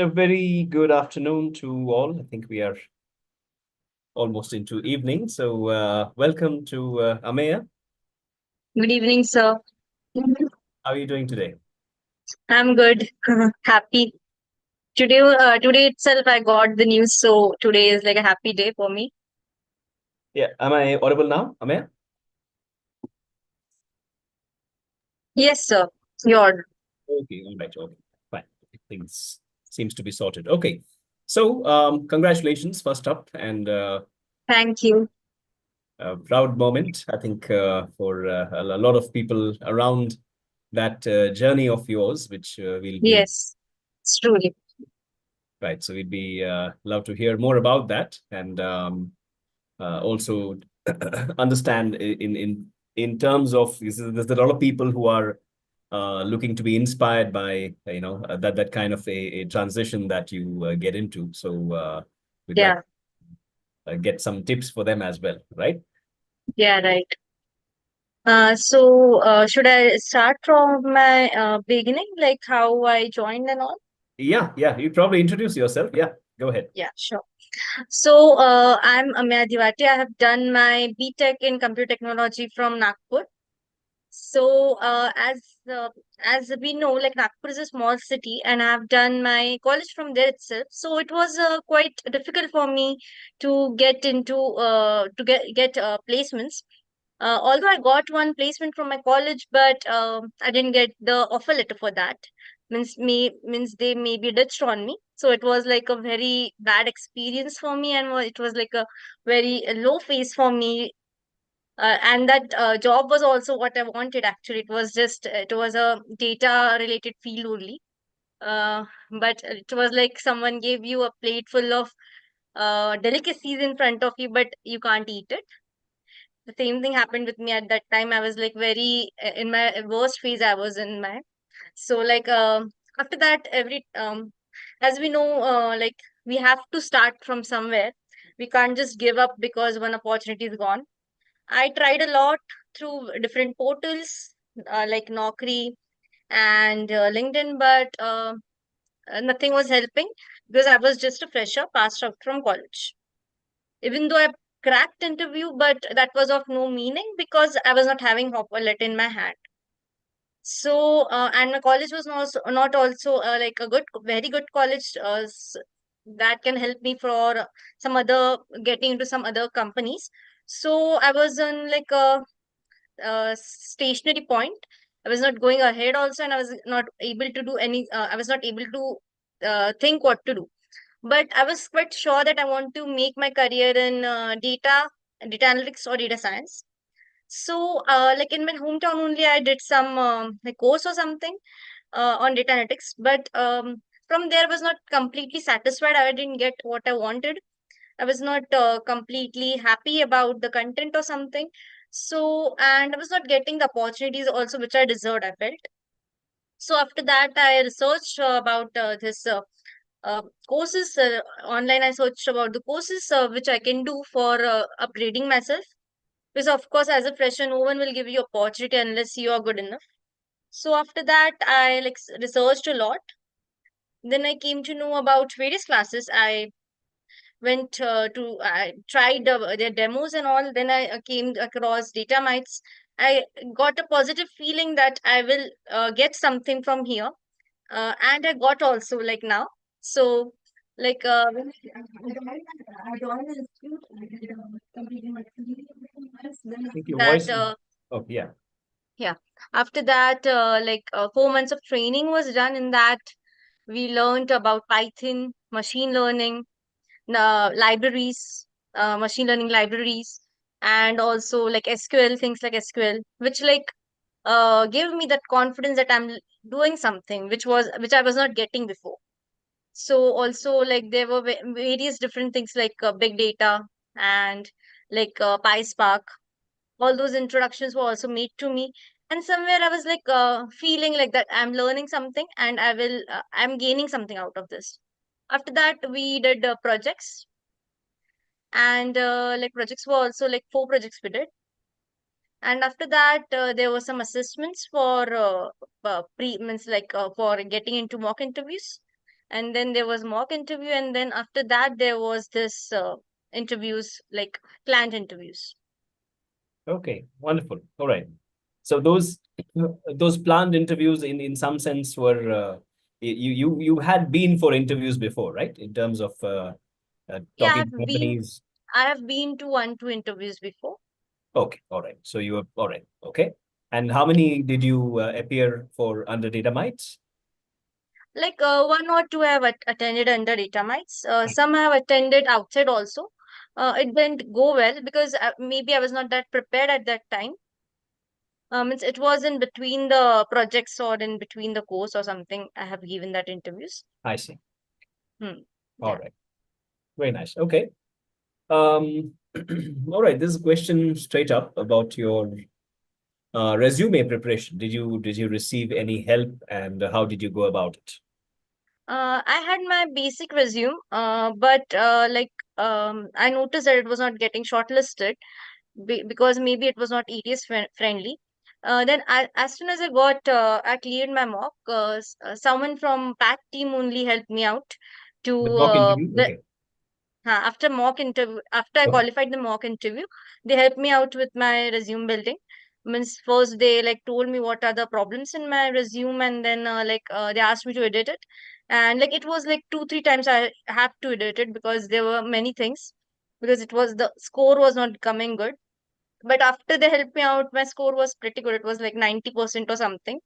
A very good afternoon to all. I think we are almost into evening. So, welcome to Ameya. Good evening, sir. How are you doing today? I'm good. Happy. Today itself, I got the news, so today is like a happy day for me. Yeah, am I audible now, Ameya? Yes, sir. Your Okay, all right, okay, fine. Things seems to be sorted. Okay, so congratulations first up, and Thank you. a proud moment, I think, for a lot of people around that journey of yours, which we'll Yes, it's truly. right. So we'd be love to hear more about that, and also understand in terms of there's a lot of people who are looking to be inspired by that kind of a transition that you get into. So we'd like Yeah, to get some tips for them as well, right? yeah, right. Should I start from my beginning, like how I joined and all? Yeah, yeah. You probably introduce yourself. Yeah, go ahead. Yeah, sure. I'm Ameya Diwate. I have done my BTech in computer technology from Nagpur. So, as we know, like Nagpur is a small city, and I've done my college from there itself. So it was quite difficult for me to get into to get placements. Although I got one placement from my college, but I didn't get the offer letter for that. Means they maybe ditched on me. So it was like a very bad experience for me, and it was like a very low phase for me, and that job was also what I wanted. Actually, it was a data related field only. Uh, but it was like someone gave you a plate full of delicacies in front of you, but you can't eat it. The same thing happened with me at that time. I was like very in my worst phase. I was in my so like after that every as we know, like we have to start from somewhere. We can't just give up because one opportunity is gone. I tried a lot through different portals like Naukri and LinkedIn, but nothing was helping because I was just a fresher, passed out from college. Even though I cracked interview, but that was of no meaning because I was not having offer letter in my hand. And my college was not also like a very good college that can help me for some other getting into some other companies. So I was on like a stationary point. I was not going ahead also, and I was not able to do any. I was not able to think what to do. But I was quite sure that I want to make my career in data analytics or data science. So, like in my hometown only, I did some like course or something on data analytics. But from there, I was not completely satisfied. I didn't get what I wanted. I was not completely happy about the content or something. So, and I was not getting the opportunities also which I deserved, I felt. So, after that, I researched about this courses online. I searched about the courses which I can do for upgrading myself. Because, of course, as a fresher, no one will give you opportunity unless you are good enough. So, after that, I like researched a lot. Then I came to know about various classes. I tried their demos and all. Then I came across DataMites. I got a positive feeling that I will get something from here, and I got also like now. So like when I joined the institute, I did completing my 3 months. Then I think after your that, voice is. Oh, yeah. yeah, after that, 4 months of training was done. In that, we learned about Python, machine learning, libraries, machine learning libraries, and also like SQL, things like SQL, which like gave me that confidence that I'm doing something which I was not getting before. So also like there were various different things like big data and like PySpark. All those introductions were also made to me, and somewhere I was like feeling like that I'm learning something and I'm gaining something out of this. After that, we did projects, and like projects were also like 4 projects we did. And after that, there were some assessments for pre means like for getting into mock interviews. and then there was mock interview, and then after that there was this interviews, like client interviews. Okay, wonderful. All right. So those planned interviews in some sense were you had been for interviews before, right? In terms of Yeah, talking to companies. I have been to 1 2 interviews before. Okay, all right. So you were all right. Okay. And how many did you appear for under DataMites? Like 1 or 2 I have attended under DataMites. Some I have attended outside also. It didn't go well because maybe I was not that prepared at that time. It was in between the projects or in between the course or something. I have given that interviews. I see. Hmm. All Yeah. right. Very nice. Okay. Um, all right. This is a question straight up about your resume preparation. Did you receive any help, and how did you go about it? I had my basic resume, but I noticed that it was not getting shortlisted because maybe it was not ETS friendly. Then as soon as I cleared my mock, someone from PAC team only helped me out to The mock interview. Okay. after mock interview, after I Okay. qualified the mock interview, they helped me out with my resume building. Means first they like told me what are the problems in my resume, and then they asked me to edit it, and like it was like 2 3 times I have to edit it because there were many things, because it was the score was not coming good. But after they helped me out, my score was pretty good. It was like 90% or something.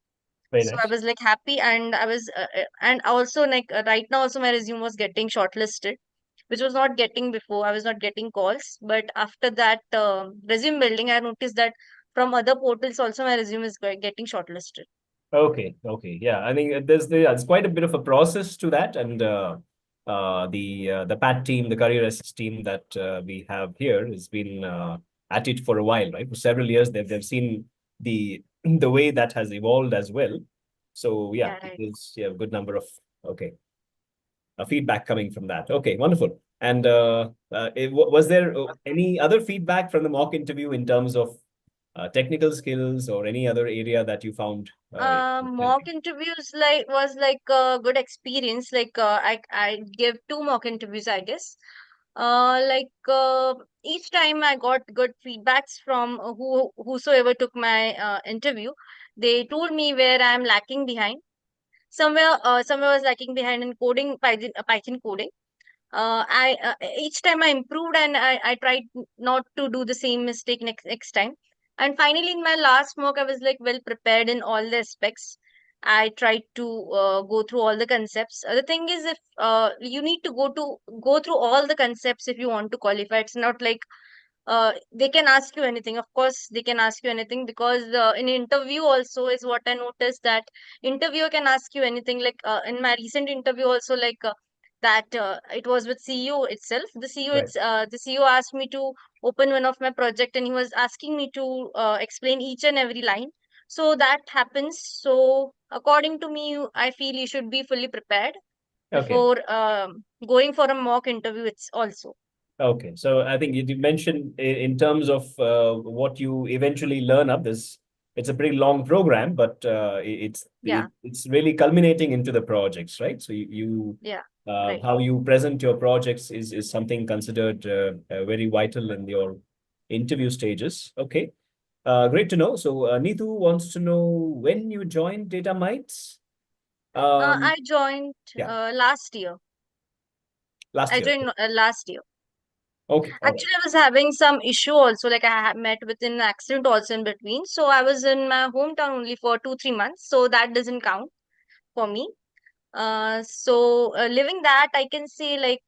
Very So I nice. was like happy, and and also like right now also my resume was getting shortlisted, which was not getting before. I was not getting calls, but after that resume building, I noticed that from other portals also my resume is getting shortlisted. Okay, okay, yeah. I think there's quite a bit of a process to that, and the PAT team, the career assist team that we have here, has been at it for a while, right? For several years, they've seen the way that has evolved as well. So yeah, Yeah, it right. is, yeah, a good number of, okay, feedback coming from that. Okay, wonderful. And was there any other feedback from the mock interview in terms of technical skills or any other area that you found Mock helping? interviews like was like a good experience. Like I gave 2 mock interviews, I guess. Each time I got good feedbacks from whosoever took my interview. They told me where I'm lacking behind. Somewhere I was lacking behind in coding, Python coding. I Each time I improved, and I tried not to do the same mistake next time. And finally, in my last mock, I was like well prepared in all the aspects. I tried to go through all the concepts. The thing is, if you need to go through all the concepts if you want to qualify. It's not like they can ask you anything. Of course they can ask you anything, because in interview also is what I noticed, that interviewer can ask you anything. Like in my recent interview also, that it was with CEO itself. Right. The CEO asked me to open one of my project, and he was asking me to explain each and every line. So that happens. So according to me, I feel you should be fully prepared Okay. before going for a mock interview. It's also. Okay. So I think you mentioned in terms of what you eventually learn up this, it's a pretty long program, but Yeah, it's really culminating into the projects, right? So yeah, right. how you present your projects is something considered very vital in your interview stages. Okay. Great to know. So Neetu wants to know when you joined DataMites. I joined Yeah, last year. last I year. joined last year. Okay. All right. Actually, I was having some issue also. Like I had met with an accident also in between. So I was in my hometown only for 2 3 months. So that doesn't count for me. Living that, I can say like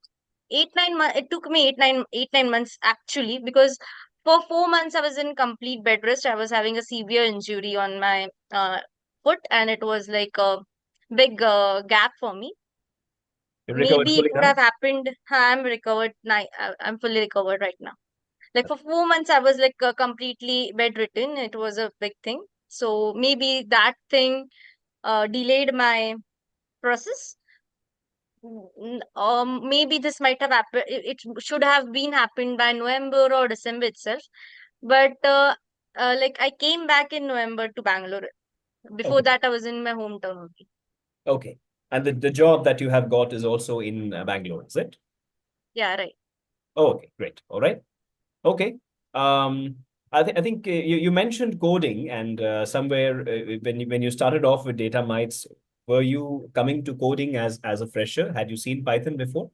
8 9 months. It took me 8 9 months actually, because for 4 months I was in complete bed rest. I was having a severe injury on my foot, and it was like a big gap for me. You recovered Maybe it fully would have now? happened. I'm recovered. I'm fully recovered right now. Like for 4 months, I was like completely bedridden. It was a big thing. So maybe that thing delayed my process. Maybe this might have happened. It should have been happened by November or December itself. But like I came back in November to Bangalore. Before Okay. that, I was in my hometown only. Okay. And the job that you have got is also in Bangalore, is it? Yeah, right. Oh, okay, great. All right. Okay. Um, I think you mentioned coding, and somewhere when you started off with DataMites, were you coming to coding as a fresher? Had you seen Python before?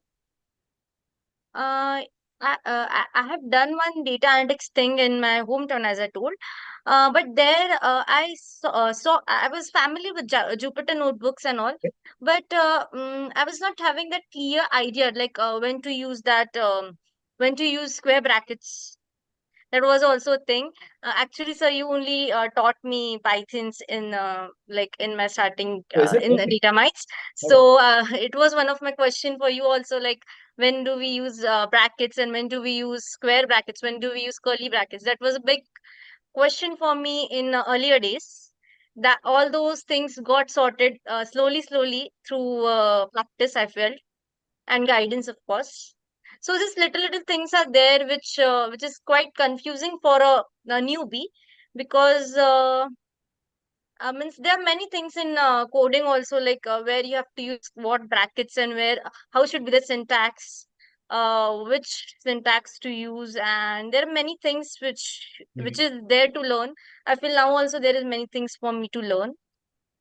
Uh, I have done one data analytics thing in my hometown, as I told. But there, saw I was familiar with Jupyter notebooks and all, but I was not having that clear idea, like when to use that, when to use square brackets. That was also a thing. Actually, sir, you only taught me Pythons in like in my starting Oh, is it? in the Okay. DataMites. All right. So it was one of my question for you also, like when do we use brackets and when do we use square brackets? When do we use curly brackets? That was a big question for me in earlier days. That all those things got sorted slowly through practice, I felt, and guidance, of course. So these little things are there which is quite confusing for a newbie, because means there are many things in coding also, like where you have to use what brackets and where how should be the syntax, which syntax to use, and there are many things which Mhm. is there to learn. I feel now also there is many things for me to learn.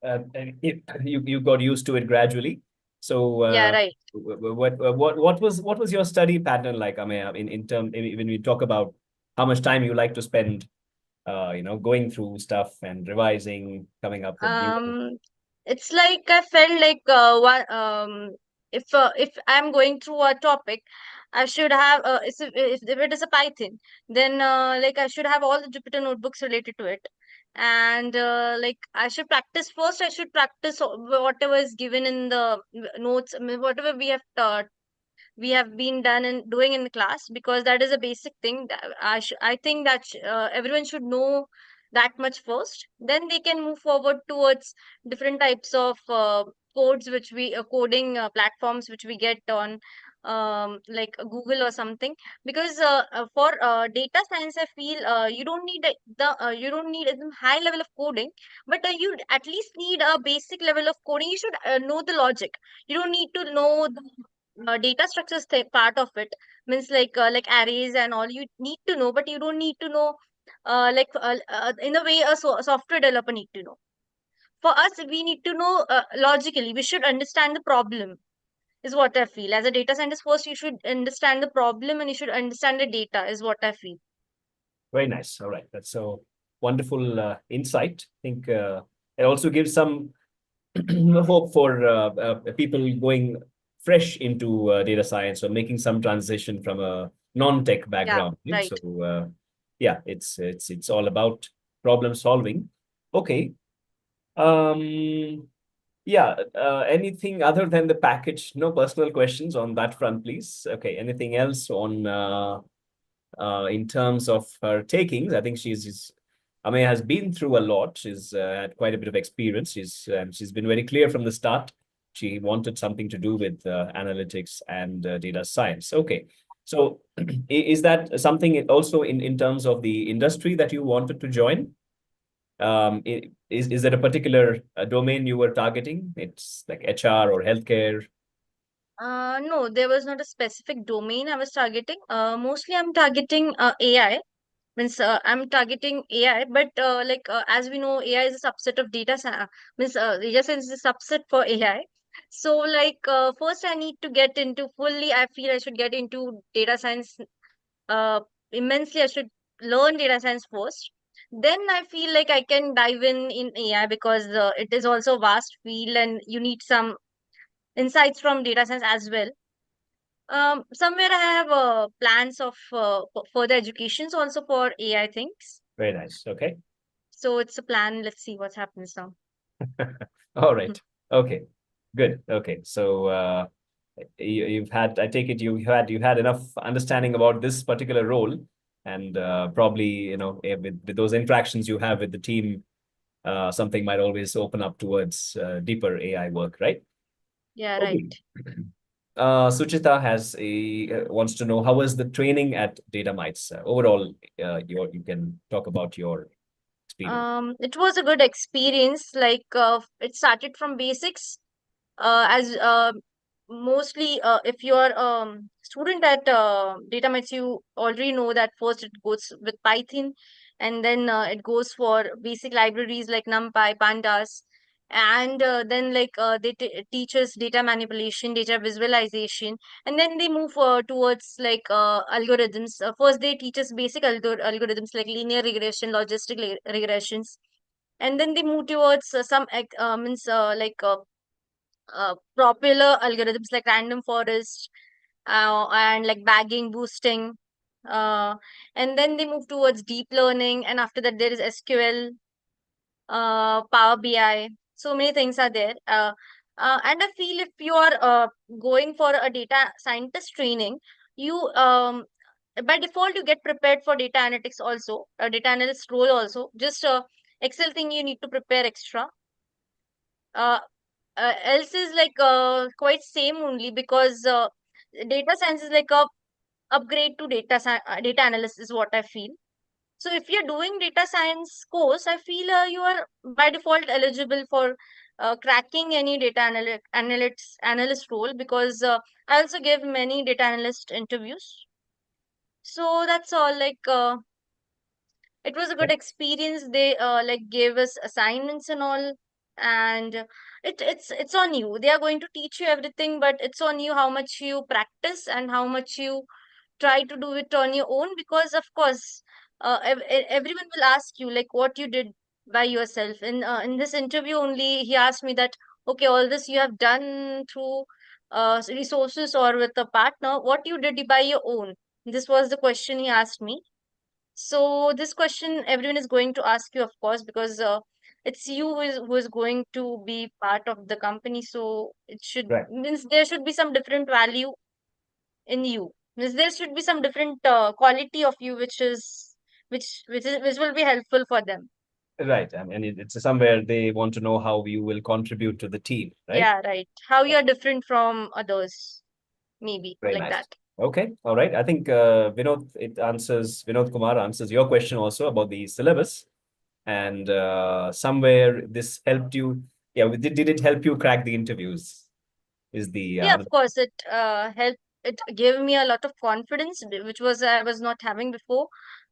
And you got used to it gradually. So Yeah, right. what was your study pattern like, Ameya, in term when we talk about how much time you like to spend going through stuff and revising, coming up with new. Um, it's like I felt like if I'm going through a topic, I should have if it is a Python, then like I should have all the Jupyter notebooks related to it, and like I should practice first. I should practice whatever is given in the notes, I mean, whatever we have been done and doing in the class, because that is a basic thing that I think that everyone should know that much first, then they can move forward towards different types of codes which we coding platforms which we get on like Google or something. Because for data science, I feel you don't need you don't need a high level of coding, but you at least need a basic level of coding. You should know the logic. You don't need to know the data structures part of it, means like arrays and all you need to know, but you don't need to know in the way a software developer need to know. For us, we need to know logically. We should understand the problem, is what I feel. As a data scientist, first you should understand the problem and you should understand the data, is what I feel. Very nice. All right, that's so wonderful insight. I think it also gives some hope for people going fresh into data science or making some transition from a non-tech Yeah, background. right. So yeah, it's all about problem solving. Okay. Um, yeah. Anything other than the package? No personal questions on that front, please. Okay. Anything else on in terms of her takings? I think she's Ameya has been through a lot. She's had quite a bit of experience. She's been very clear from the start. She wanted something to do with analytics and data science. Okay, so is that something also in terms of the industry that you wanted to join? Is there a particular domain you were targeting? It's like HR or healthcare. No, there was not a specific domain I was targeting. Mostly I'm targeting AI. Means I'm targeting AI, but as we know, AI is a subset of data science. Means data science is a subset for AI. So first I need to get into fully. I feel I should get into data science immensely. I should learn data science first. Then I feel like I can dive in AI, because it is also a vast field and you need some insights from data science as well. Somewhere I have plans of further educations also for AI things. Very nice. Okay. So it's a plan. Let's see what happens now. All right. Okay. Good. Okay. So you've had, I take it you had enough understanding about this particular role, and probably with those interactions you have with the team, something might always open up towards deeper AI work, right? Yeah, right. Okay. Suchita has a wants to know how was the training at DataMites overall. You can talk about your experience. It was a good experience. Like it started from basics. as mostly if you're student at DataMites, you already know that first it goes with Python, and then it goes for basic libraries like NumPy, Pandas, and then like they teach us data manipulation, data visualization, and then they move towards like algorithms. First they teach us basic algorithms like linear regression, logistic regressions, and then they move towards some means like popular algorithms like random forest and like bagging, boosting. Uh, and then they move towards deep learning, and after that there is SQL, Power BI. So many things are there. And I feel if you are going for a data scientist training, you by default you get prepared for data analytics also, a data analyst role also. Just Excel thing you need to prepare extra. Uh, else is like quite same only, because data science is like a upgrade to data analyst is what I feel. So if you're doing data science course, I feel you are by default eligible for cracking any analyst role, because I also give many data analyst interviews. So that's all. Like it was a good experience. They like gave us assignments and all, and it's on you. They are going to teach you everything, but it's on you how much you practice and how much you try to do it on your own. Because of course everyone will ask you like what you did by yourself. In this interview only, he asked me that, okay, all this you have done through resources or with a partner, what you did by your own? This was the question he asked me. So this question everyone is going to ask you, of course, because it's you who is going to be part of the company. So it should Right. means there should be some different value in you. Means there should be some different quality of you, which will be helpful for them. Right. I mean, it's somewhere they want to know how you will contribute to the team, right? Yeah, right. How you are different from others, maybe Very like nice. that. Okay. All right. I think Vinod Kumar answers your question also about the syllabus. And somewhere this helped you. Yeah, did it help you crack the interviews? Is the Yeah, of course, it helped. It gave me a lot of confidence, which was I was not having before.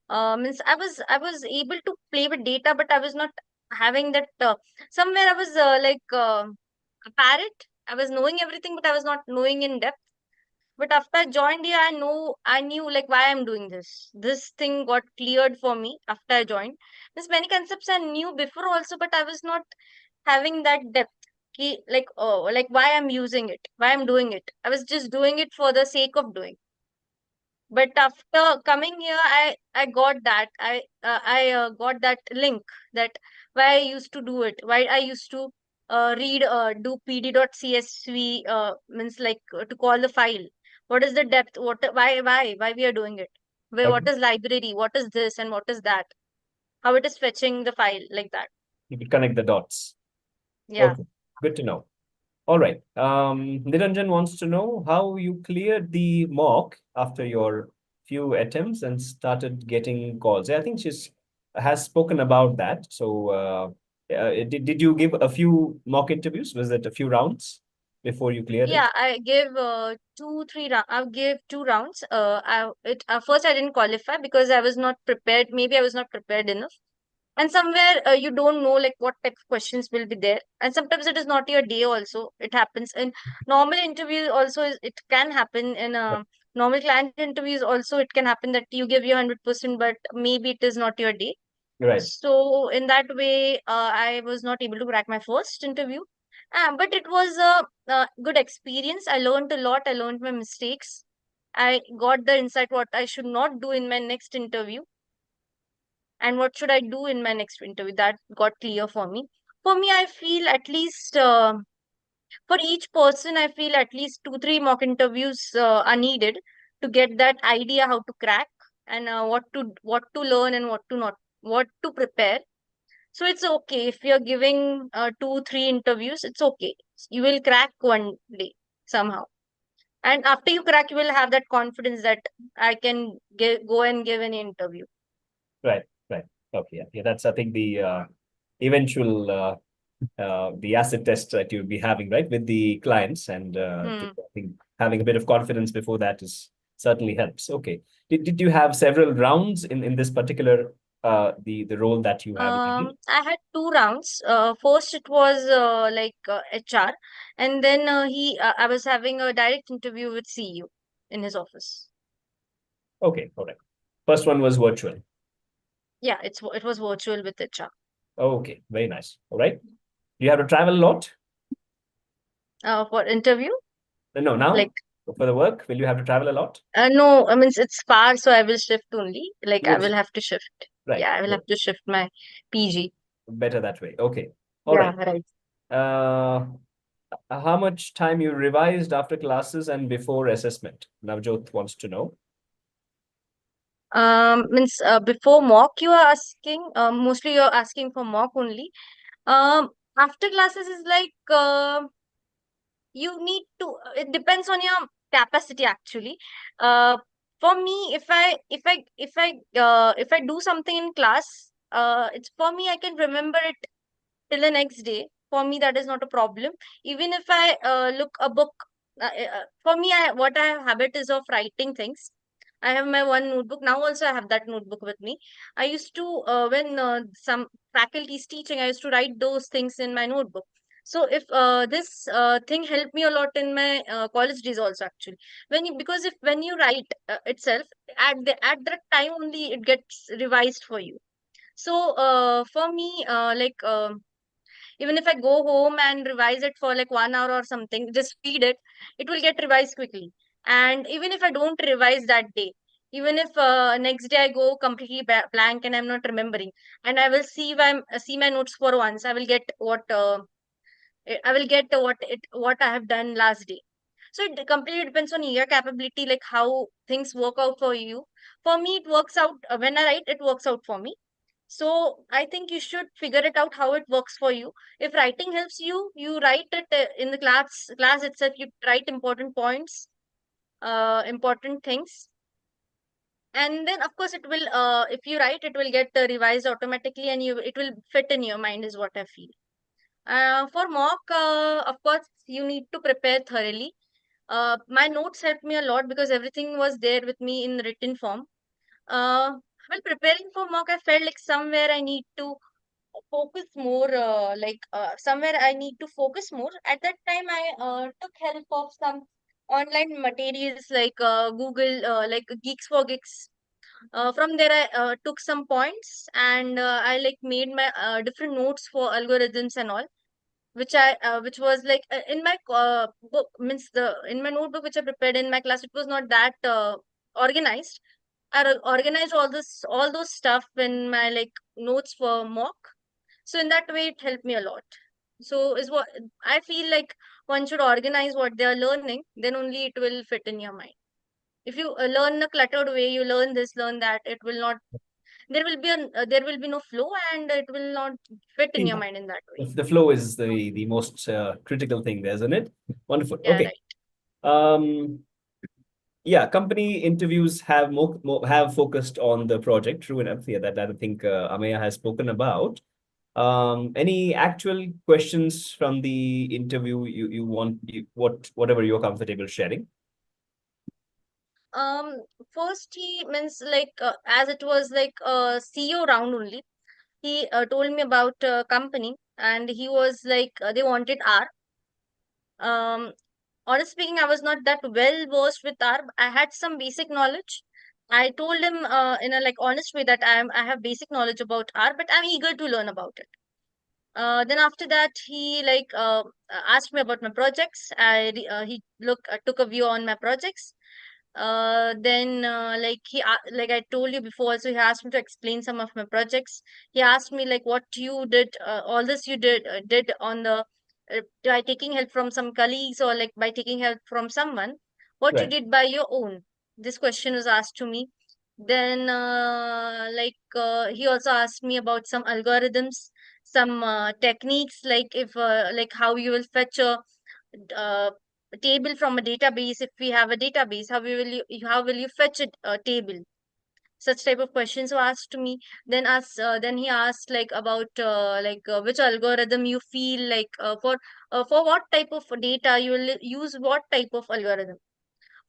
Means I was able to play with data, but I was not having that. Somewhere I was a parrot. I was knowing everything, but I was not knowing in depth. But after I joined here, I knew like why I'm doing this. This thing got cleared for me after I joined. There's many concepts I knew before also, but I was not having that depth. Like oh, like why I'm using it, why I'm doing it. I was just doing it for the sake of doing. But after coming here, I got that. I got that link, that why I used to do it, why I used to read do pd.csv means like to call the file. What is the depth? Why we are doing it? okay. What is library? What is this and what is that? How it is fetching the file like that? You could connect the dots. Yeah. Okay. Good to know. All right. Niranjan wants to know how you cleared the mock after your few attempts and started getting calls. I think she's has spoken about that. So, did you give a few mock interviews? Was it a few rounds before you cleared Yeah, it? I gave I gave 2 rounds. First I didn't qualify because I was not prepared. Maybe I was not prepared enough. And somewhere you don't know like what type of questions will be there. And sometimes it is not your day also. It happens in normal interviews also. It can happen in normal client interviews also. It can happen that you give your 100%, but maybe it is not your day. Right. So in that way, I was not able to crack my first interview. But it was a good experience. I learned a lot. I learned my mistakes. I got the insight what I should not do in my next interview and what should I do in my next interview. That got clear for me. For me, I feel at least for each person, I feel at least 2, 3 mock interviews are needed to get that idea how to crack and what to learn and what to prepare. So it's okay if you're giving 2, 3 interviews. It's okay. You will crack one day somehow. And after you crack, you will have that confidence that I can go and give an interview. Right. Right. Okay. Yeah. Yeah. That's I think the eventual. Uh, goal. Right. Right. Okay. Yeah. Yeah. That's a good point. Niranjan, wants to know how you cleared the mock after your few attempts and started getting calls. I think she's has spoken about that. So, did you give a few mock interviews? Was it a few rounds before you cleared it? Yeah, I gave the acid test that you'll be having, right, with the clients, and Hmm. I think having a bit of confidence before that is certainly helps. Okay. Did you have several rounds in this particular the role that you have landed? I had two rounds. First it was HR, and then I was having a direct interview with CEO in his office. Okay, all right. First one was virtual. Yeah, it was virtual with HR. Okay, very nice. All right. Do you have to travel a lot? For interview, No, like now for the work, will you have to travel a lot? no, I mean it's far, so I will shift only. Like You I will, will have to shift. right. Yeah, I will have to shift my PG. Better that way. Okay. All Yeah, right. right. Uh, how much time you revised after classes and before assessment? Navjot wants to know. Means before mock you are asking. Mostly you're asking for mock only. After classes is like you need to. It depends on your capacity actually. Uh, for me, if I do something in class, it's for me I can remember it till the next day. For me, that is not a problem. Even if I look a book, for me, what I have habit is of writing things. I have my one notebook now. Also, I have that notebook with me. I used to when some faculty is teaching, I used to write those things in my notebook. So if this thing helped me a lot in my college days also actually because if when you write itself at that time only it gets revised for you. So for me even if I go home and revise it for like 1 hour or something, just read it, it will get revised quickly. And even if I don't revise that day, even if next day I go completely blank and I'm not remembering, and I will see my notes for once, I will get what I have done last day. So it completely depends on your capability, like how things work out for you. For me, it works out when I write, it works out for me. So I think you should figure it out how it works for you. If writing helps you, you write it in the class itself. You write important points, important things, and then of course it will. If you write, it will get revised automatically, and it will fit in your mind. Is what I feel. For mock, of course, you need to prepare thoroughly. My notes helped me a lot because everything was there with me in written form. While preparing for mock, I felt like somewhere I need to focus more somewhere I need to focus more. At that time I took help of some online materials like Google, like Geeks for Geeks. From there I took some points, and I like made my different notes for algorithms and all, which was like in my book, means the in my notebook which I prepared in my class. It was not that organized. I organized all those stuff in my like notes for mock. So in that way, it helped me a lot. So is what I feel like. One should organize what they are learning, then only it will fit in your mind. If you learn a cluttered way, you learn this, learn that, it will not. There will be no flow, and it will not fit in your Yeah. mind in that way. The flow is the most critical thing there, isn't it? Wonderful. Yeah, Okay. right. Um, yeah, company interviews have more have focused on the project. True enough. Yeah, that I think Ameya has spoken about. Any actual questions from the interview you want whatever you're comfortable sharing? Um, First he means like as it was like a CEO round only. He told me about company, and he was like they wanted R. Um, Honestly speaking, I was not that well versed with R. I had some basic knowledge. I told him in a like honest way that I have basic knowledge about R, but I'm eager to learn about it. Then after that, he asked me about my projects. He took a view on my projects. Then like I told you before, also he asked me to explain some of my projects. He asked me like what you did, all this you did on the by taking help from some colleagues or like by taking help from someone, what you Right. did by your own. This question was asked to me. Then he also asked me about some algorithms, some techniques, like if like how you will fetch uh, a table from a database. If we have a database, how will you fetch a table? such type of questions were asked to me. Then he asked like about which algorithm you feel like for what type of data you will use what type of algorithm.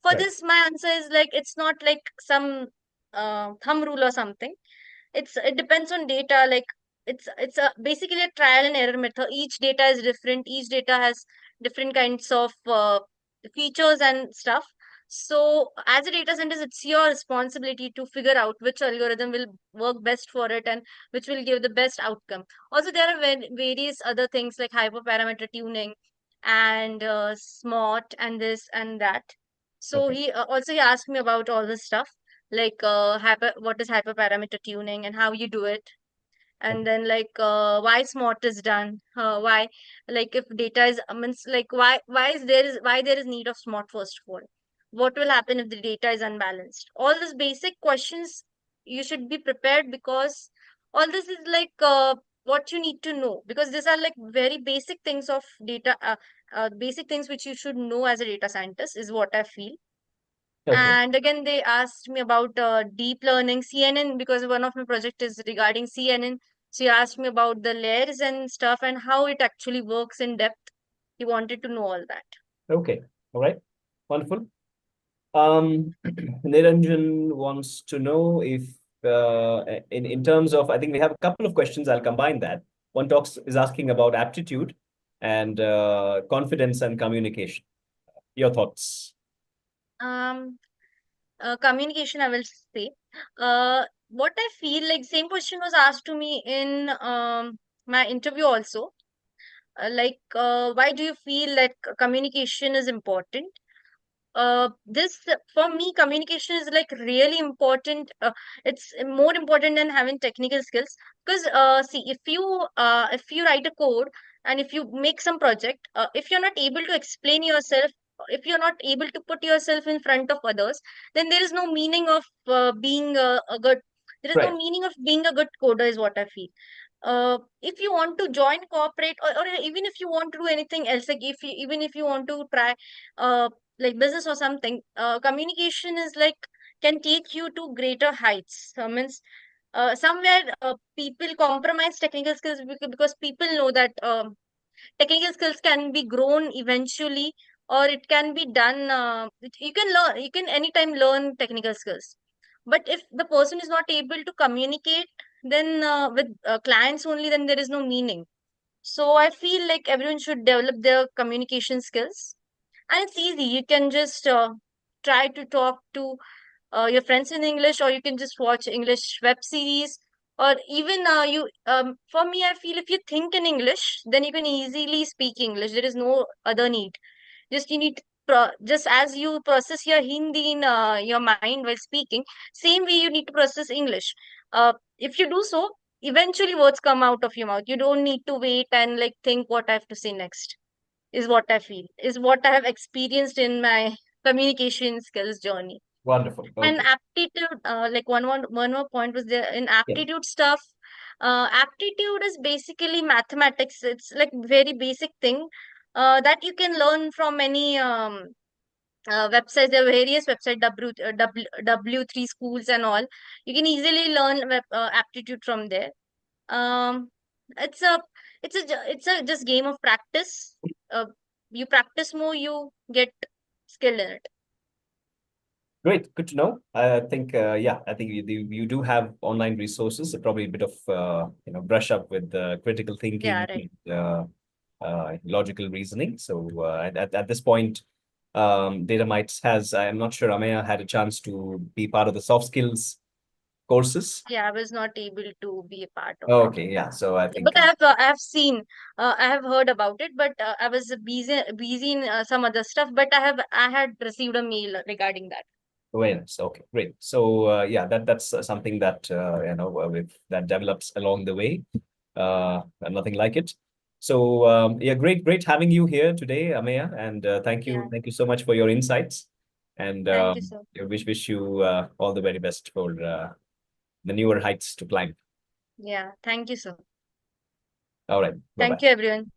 For Right. this, my answer is like it's not like some thumb rule or something. It depends on data. Like it's a basically a trial and error method. Each data is different. Each data has different kinds of features and stuff. So as a data scientist, it's your responsibility to figure out which algorithm will work best for it and which will give the best outcome. Also, there are various other things like hyperparameter tuning and smart and this and that. So Okay. he asked me about all this stuff like what is hyperparameter tuning and how you do it, and Okay. then like why smart is done, why like if data is means like why there is need of smart first of all, what will happen if the data is unbalanced. All these basic questions you should be prepared, because all this is like what you need to know, because these are like very basic things of data, basic things which you should know as a data scientist is what I feel. Okay. And again, they asked me about deep learning, CNN, because one of my project is regarding CNN. So he asked me about the layers and stuff and how it actually works in depth. He wanted to know all that. Okay. All right. Wonderful. Niranjan wants to know if, in terms of, I think we have a couple of questions. I'll combine that. One talks is asking about aptitude and confidence and communication. Your thoughts? Um, Communication, I will say. What I feel like same question was asked to me in my interview also. Why do you feel like communication is important? This For me communication is like really important. It's more important than having technical skills, because see, if you write a code and if you make some project, if you're not able to explain yourself, if you're not able to put yourself in front of others, then there is no meaning of being a good, there is no Right. meaning of being a good coder is what I feel. If you want to join corporate, or even if you want to do anything else, like if you even if you want to try uh, like business or something, communication is like can take you to greater heights. Means somewhere people compromise technical skills because people know that technical skills can be grown eventually, or it can be done. You can learn. You can anytime learn technical skills. But if the person is not able to communicate, then with clients only, then there is no meaning. So I feel like everyone should develop their communication skills, and it's easy. You can just try to talk to your friends in English, or you can just watch English web series, or even you. For me, I feel if you think in English, then you can easily speak English. There is no other need. Just you need just as you process your Hindi in your mind while speaking, same way you need to process English. If you do so, eventually words come out of your mouth. You don't need to wait and like think what I have to say next. Is what I feel. Is what I have experienced in my communication skills journey. Wonderful. And Okay. aptitude, one more point was there in Yeah. aptitude stuff. Aptitude is basically mathematics. It's like very basic thing that you can learn from any websites. There are various website W3 schools and all. You can easily learn aptitude from there. Um, it's a it's a just game of practice. Uh, you practice more, you get skilled in it. Great, good to know. I think, yeah, I think you do have online resources, probably a bit of brush up with critical Yeah, thinking, right. logical reasoning. So at this point, DataMites has, I'm not sure Ameya had a chance to be part of the soft skills courses. Yeah, I was not able to be a part of it. Okay, yeah. So I think But I have seen, I have heard about it, but I was busy in some other stuff. But I had received a mail regarding that. awareness. Okay, great. So yeah, that's something that that develops along the way. And nothing like it. So yeah, great having you here today, Ameya, and Yeah, thank you so much for your insights. And thank you, sir. I wish you all the very best for the newer heights to climb. Yeah, thank you, sir. All right, bye Thank bye. you, everyone.